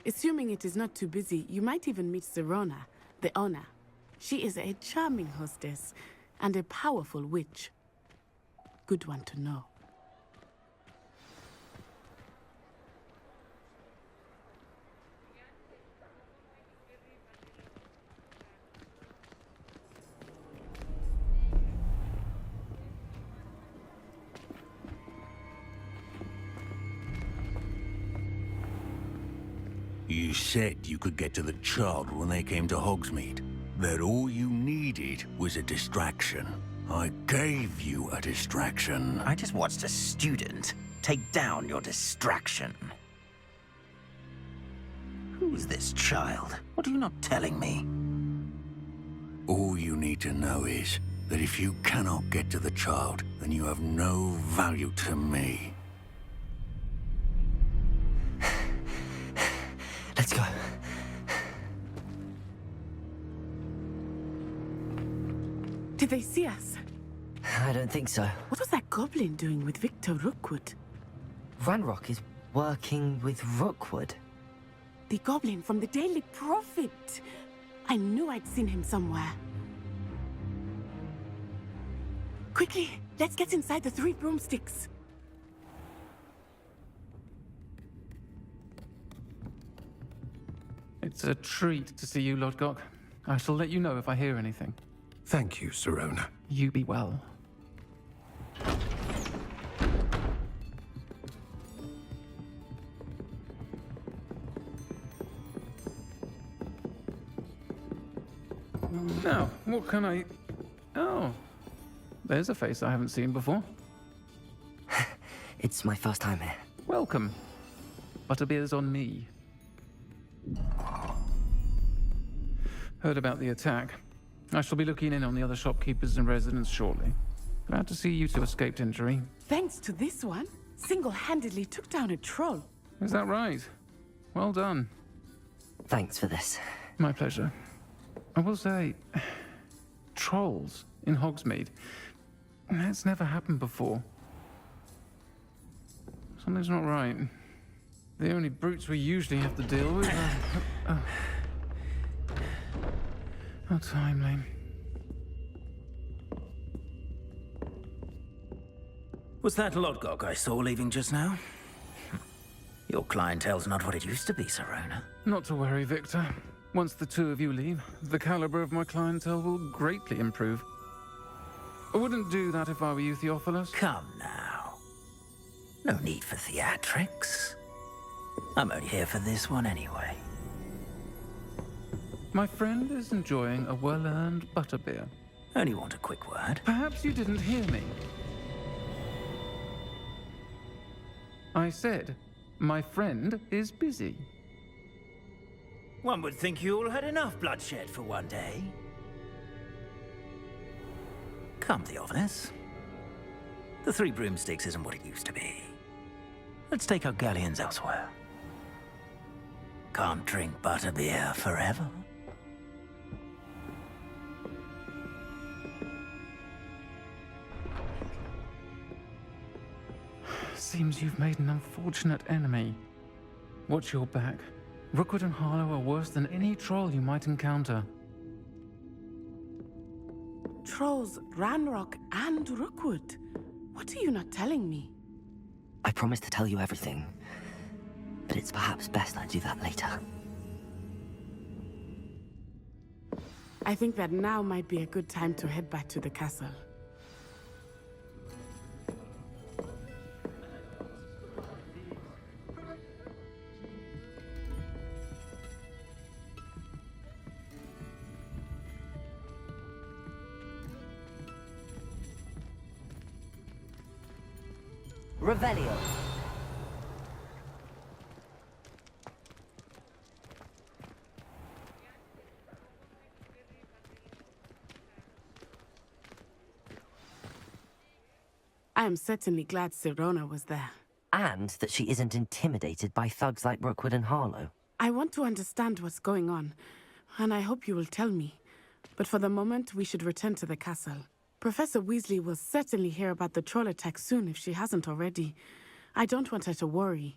Assuming it is not too busy, you might even meet Sirona, the owner. She is a charming hostess and a powerful witch. Good one to know. You said you could get to the child when they came to Hogsmeade. That all you needed was a distraction. I gave you a distraction. I just watched a student take down your distraction. Who's this child? What are you not telling me? All you need to know is that if you cannot get to the child, then you have no value to me. Let's go. Did they see us? I don't think so. What was that goblin doing with Victor Rookwood? Ranrock is working with Rookwood. The goblin from the Daily Prophet. I knew I'd seen him somewhere. Quickly, let's get inside the 3 broomsticks. It's a treat to see you, Lodgok. I shall let you know if I hear anything. Thank you, Sirona. You be well. Now, what can I... Oh, there's a face I haven't seen before. It's my first time here. Welcome. Butterbeer's on me. Heard about the attack. I shall be looking in on the other shopkeepers and residents shortly. Glad to see you two escaped injury. Thanks to this one, single-handedly took down a troll. Is that right? Well done. Thanks for this. My pleasure. I will say, trolls in Hogsmeade. That's never happened before. Something's not right. The only brutes we usually have to deal with are... How timely. Was that Lodgok I saw leaving just now? Your clientele's not what it used to be, Sirona. Not to worry, Victor. Once the two of you leave, the caliber of my clientele will greatly improve. I wouldn't do that if I were you, Theophilus. Come now. No need for theatrics. I'm only here for this one anyway. My friend is enjoying a well-earned butterbeer. Only want a quick word. Perhaps you didn't hear me. I said, my friend is busy. One would think you all had enough bloodshed for one day. Come, Theophilus. The 3 broomsticks isn't what it used to be. Let's take our galleons elsewhere. Can't drink butterbeer forever. Seems you've made an unfortunate enemy. Watch your back. Rookwood and Harlow are worse than any troll you might encounter. Trolls, Ranrock, and Rookwood. What are you not telling me? I promise to tell you everything, but it's perhaps best I do that later. I think that now might be a good time to head back to the castle. Revelio. I am certainly glad Sirona was there. And that she isn't intimidated by thugs like Rookwood and Harlow. I want to understand what's going on, and I hope you will tell me. But for the moment, we should return to the castle. Professor Weasley will certainly hear about the troll attack soon if she hasn't already. I don't want her to worry.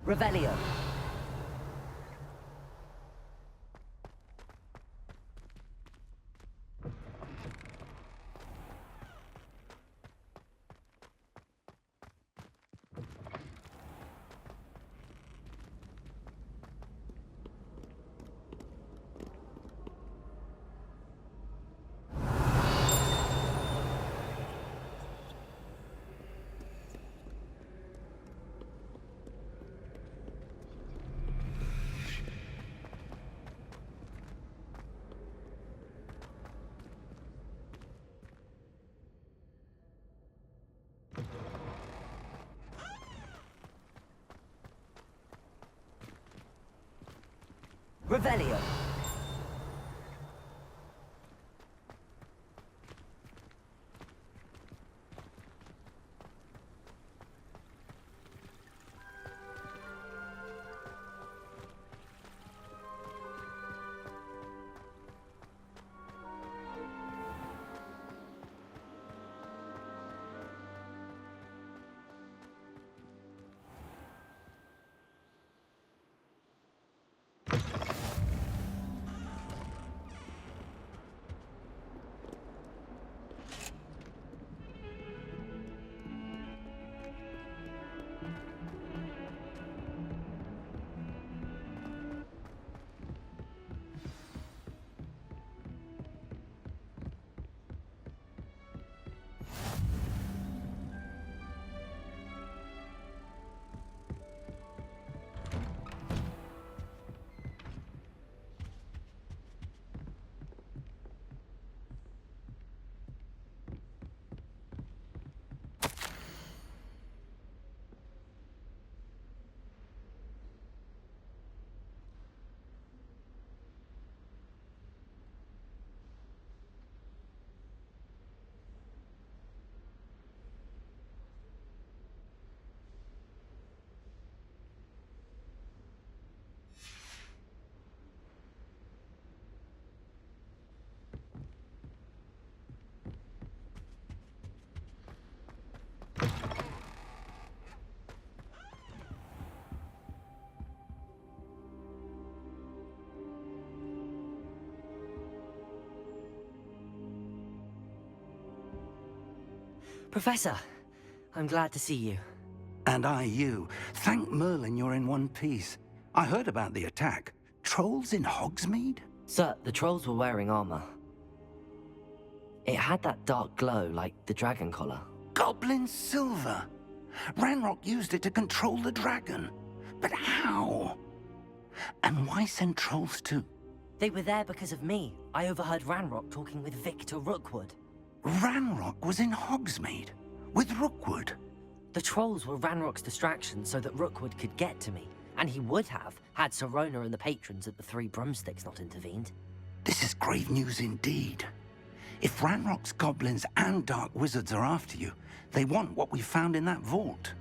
Revelio. Revelio. Professor, I'm glad to see you. And I you. Thank Merlin you're in one piece. I heard about the attack. Trolls in Hogsmeade? Sir, the trolls were wearing armor. It had that dark glow like the dragon collar. Goblin silver. Ranrock used it to control the dragon. But how? And why send trolls too? They were there because of me. I overheard Ranrock talking with Victor Rookwood. Ranrock was in Hogsmeade? With Rookwood? The trolls were Ranrock's distraction so that Rookwood could get to me. And he would have, had Sirona and the patrons at the Three Broomsticks not intervened. This is grave news indeed. If Ranrock's goblins and dark wizards are after you, they want what we found in that vault.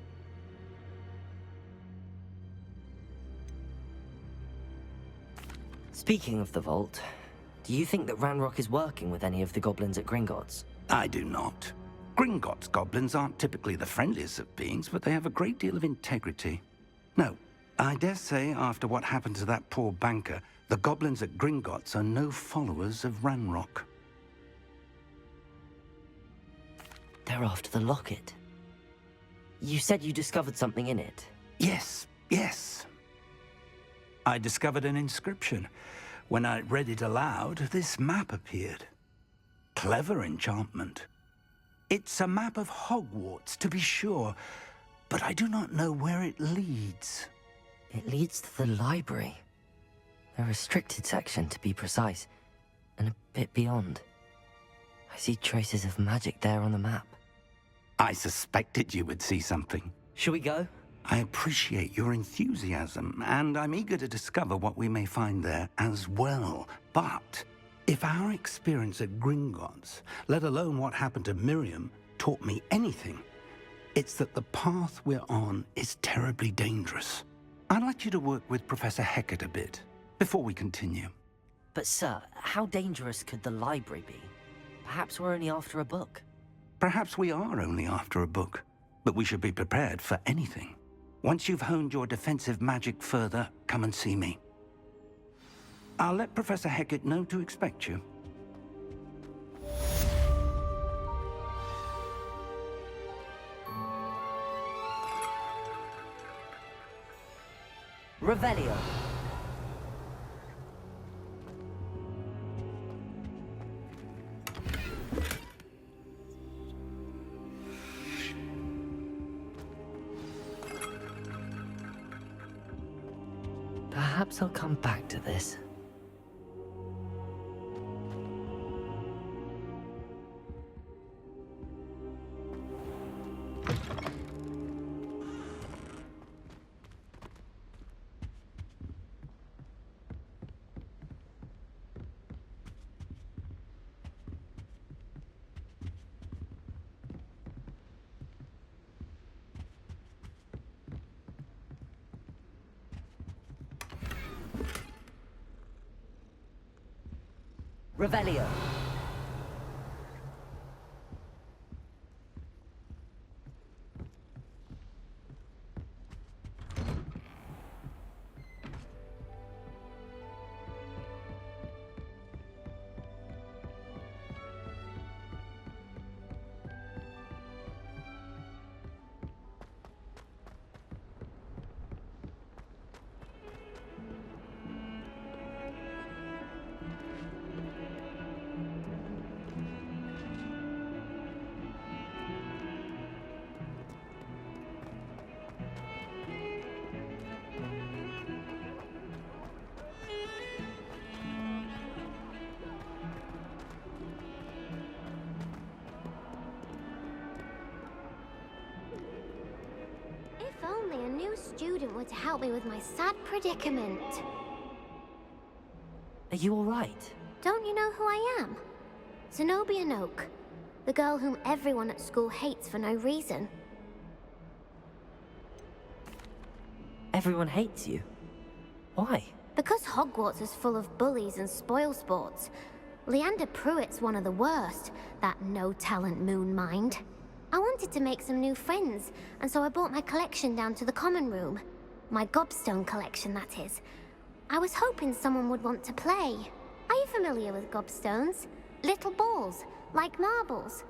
Speaking of the vault, do you think that Ranrock is working with any of the goblins at Gringotts? I do not. Gringotts goblins aren't typically the friendliest of beings, but they have a great deal of integrity. No, I dare say after what happened to that poor banker, the goblins at Gringotts are no followers of Ranrock. They're after the locket. You said you discovered something in it. Yes. I discovered an inscription. When I read it aloud, this map appeared. Clever enchantment. It's a map of Hogwarts, to be sure, but I do not know where it leads. It leads to the library. A restricted section, to be precise, and a bit beyond. I see traces of magic there on the map. I suspected you would see something. Shall we go? I appreciate your enthusiasm, and I'm eager to discover what we may find there as well. But if our experience at Gringotts, let alone what happened to Miriam, taught me anything, it's that the path we're on is terribly dangerous. I'd like you to work with Professor Hecat a bit before we continue. But sir, how dangerous could the library be? Perhaps we're only after a book. Perhaps we are only after a book, but we should be prepared for anything. Once you've honed your defensive magic further, come and see me. I'll let Professor Hecat know to expect you. Revelio. Perhaps I'll come back to this. Revelio. If only a new student were to help me with my sad predicament. Are you all right? Don't you know who I am? Zenobia Noak, the girl whom everyone at school hates for no reason. Everyone hates you. Why? Because Hogwarts is full of bullies and spoilsports. Leander Pruitt's one of the worst, that no-talent moon mind. I wanted to make some new friends, and so I brought my collection down to the common room. My gobstone collection, that is. I was hoping someone would want to play. Are you familiar with gobstones? Little balls, like marbles.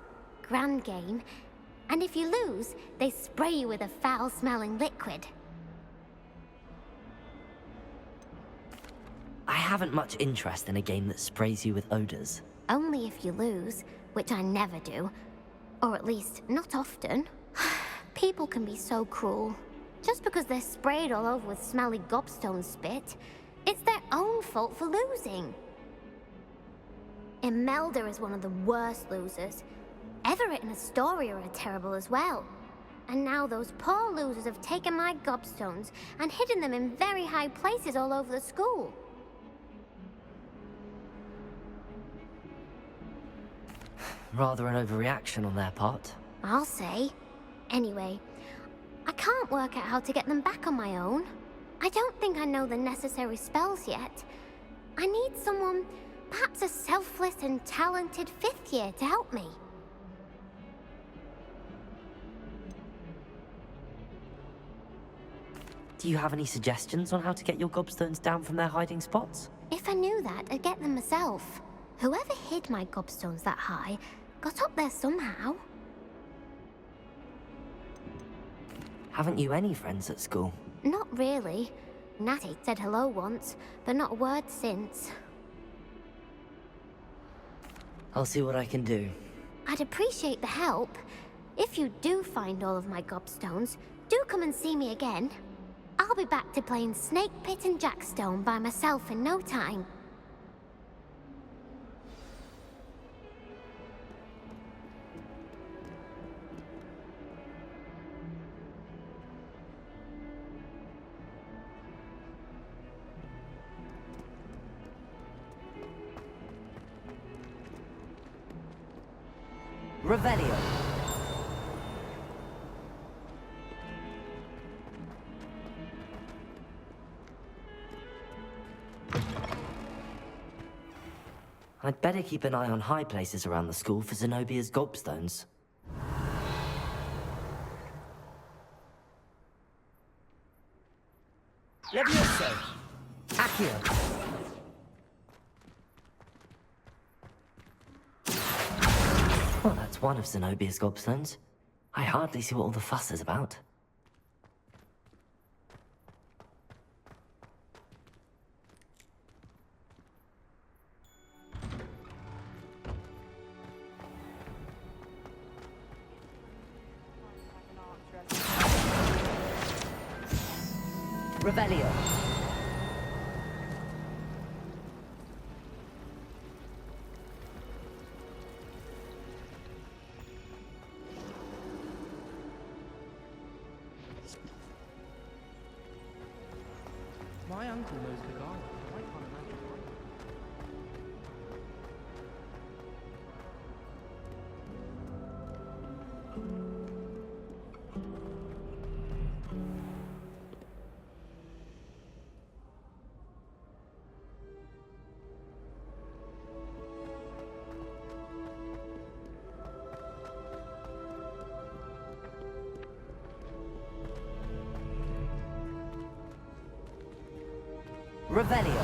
Grand game. And if you lose, they spray you with a foul-smelling liquid. I haven't much interest in a game that sprays you with odors. Only if you lose, which I never do. Or at least, not often. People can be so cruel. Just because they're sprayed all over with smelly gobstone spit, it's their own fault for losing. Imelda is one of the worst losers. Everett and Astoria are terrible as well. And now those poor losers have taken my gobstones and hidden them in very high places all over the school. Rather an overreaction on their part. I'll say. Anyway, I can't work out how to get them back on my own. I don't think I know the necessary spells yet. I need someone, perhaps a selfless and talented 5th year to help me. Do you have any suggestions on how to get your gobstones down from their hiding spots? If I knew that, I'd get them myself. Whoever hid my gobstones that high got up there somehow. Haven't you any friends at school? Not really. Natty said hello once, but not a word since. I'll see what I can do. I'd appreciate the help. If you do find all of my gobstones, do come and see me again. I'll be back to playing Snake Pit and Jackstone by myself in no time. Revelio. I'd better keep an eye on high places around the school for Zenobia's gobstones. Levioso! Accio! Well, that's one of Zenobia's gobstones. I hardly see what all the fuss is about. Revelio. My uncle knows Gagara. I can't imagine why. Revelio.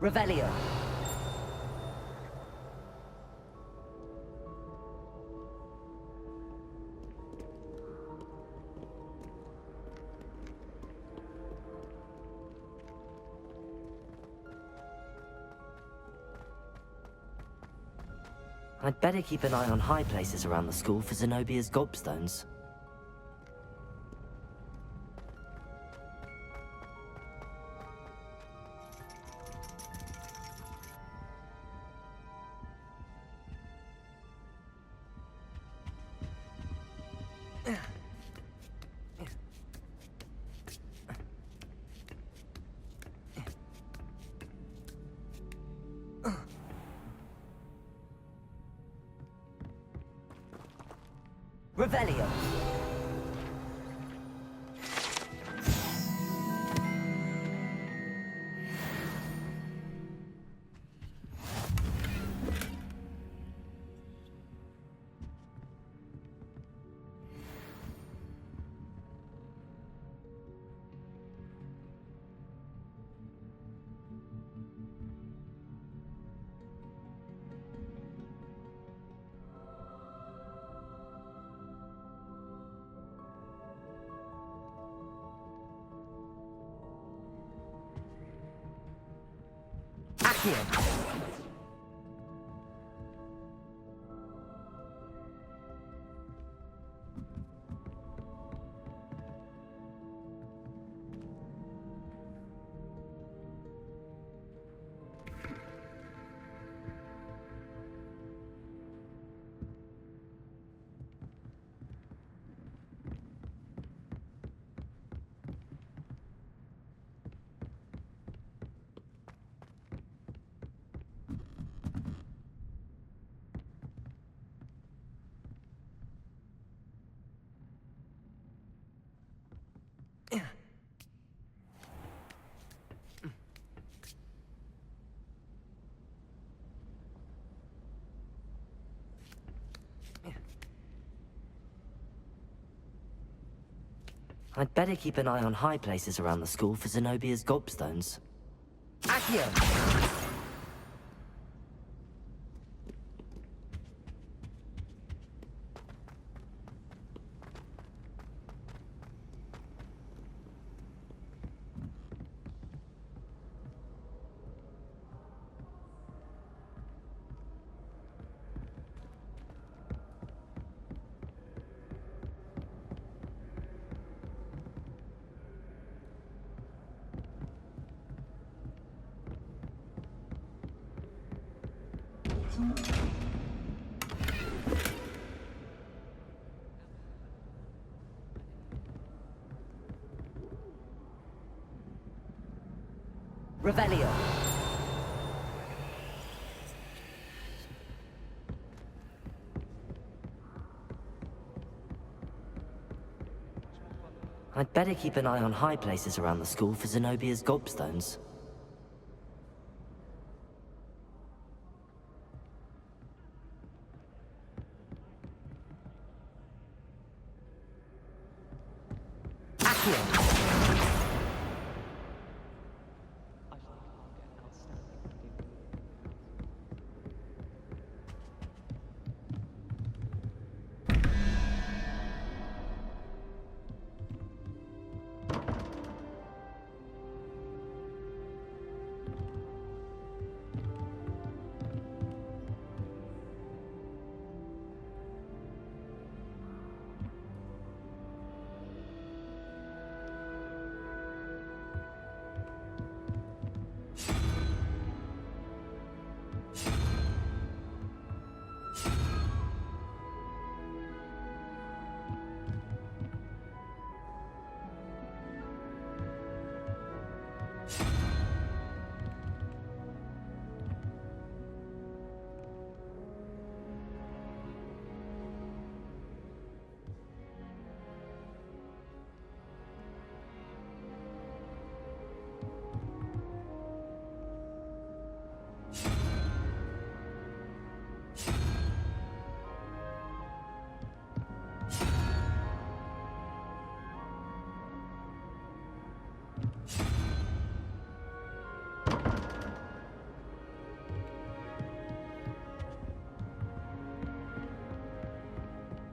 Revelio. I'd better keep an eye on high places around the school for Zenobia's gobstones. Revelio. Accio. I'd better keep an eye on high places around the school for Zenobia's gobstones. Accio! Revelio. I'd better keep an eye on high places around the school for Zenobia's gobstones. Accio!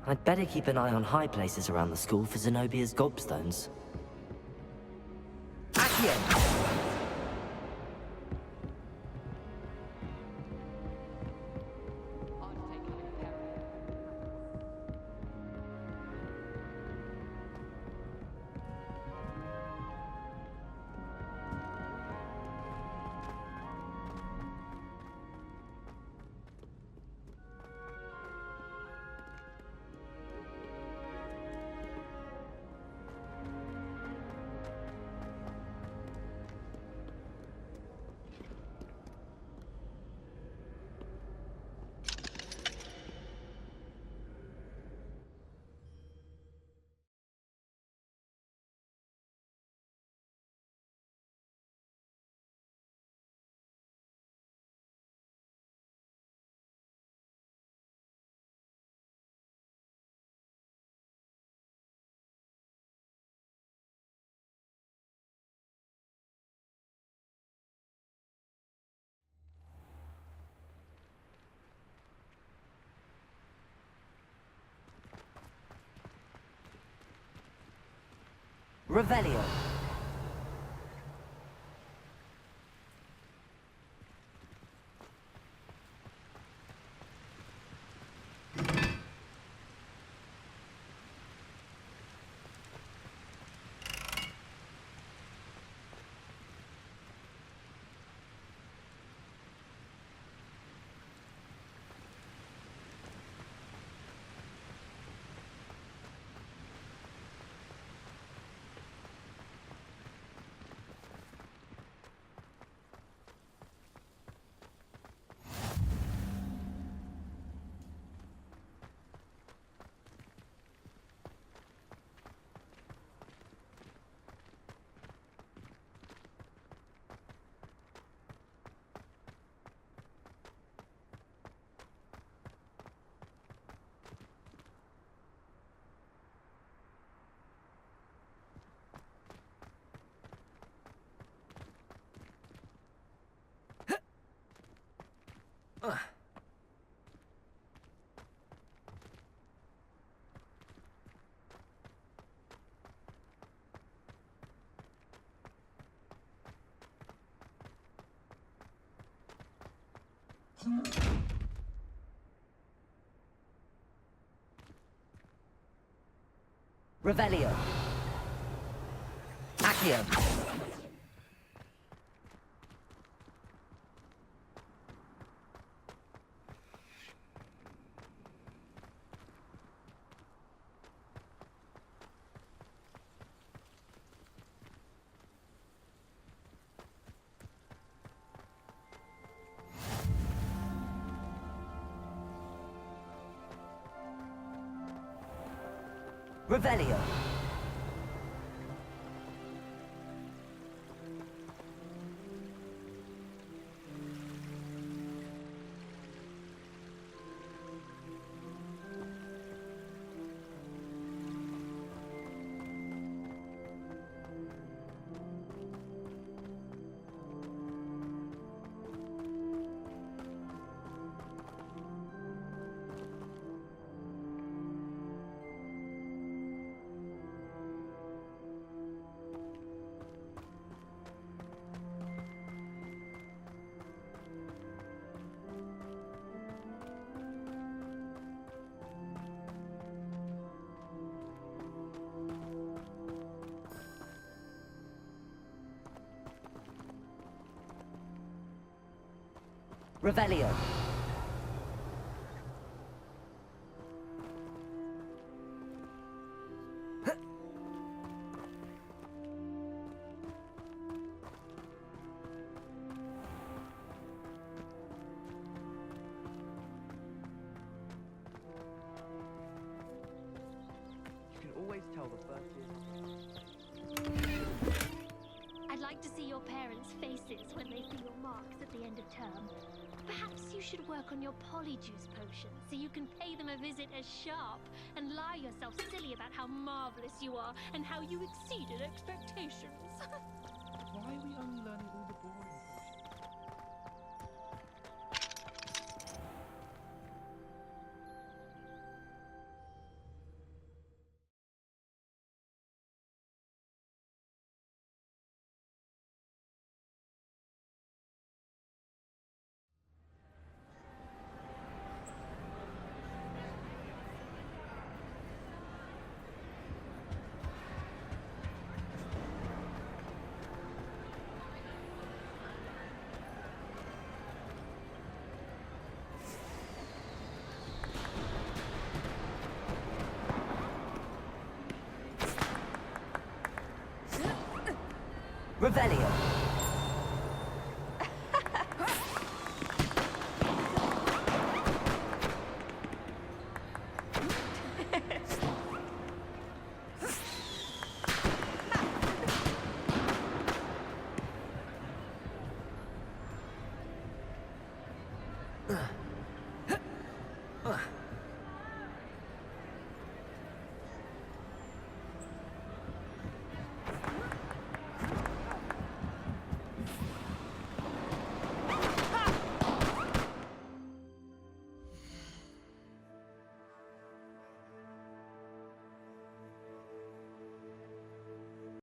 I'd better keep an eye on high places around the school for Zenobia's gobstones. Accio! Revelio. Revelio. Accio. Revelio. Revelio. You can always tell the first year. I'd like to see your parents' faces when they see your marks at the end of term. Perhaps you should work on your polyjuice potion so you can pay them a visit as sharp and lie yourself silly about how marvelous you are and how you exceeded expectations. Why are we only learning all the boring potions? Revelio.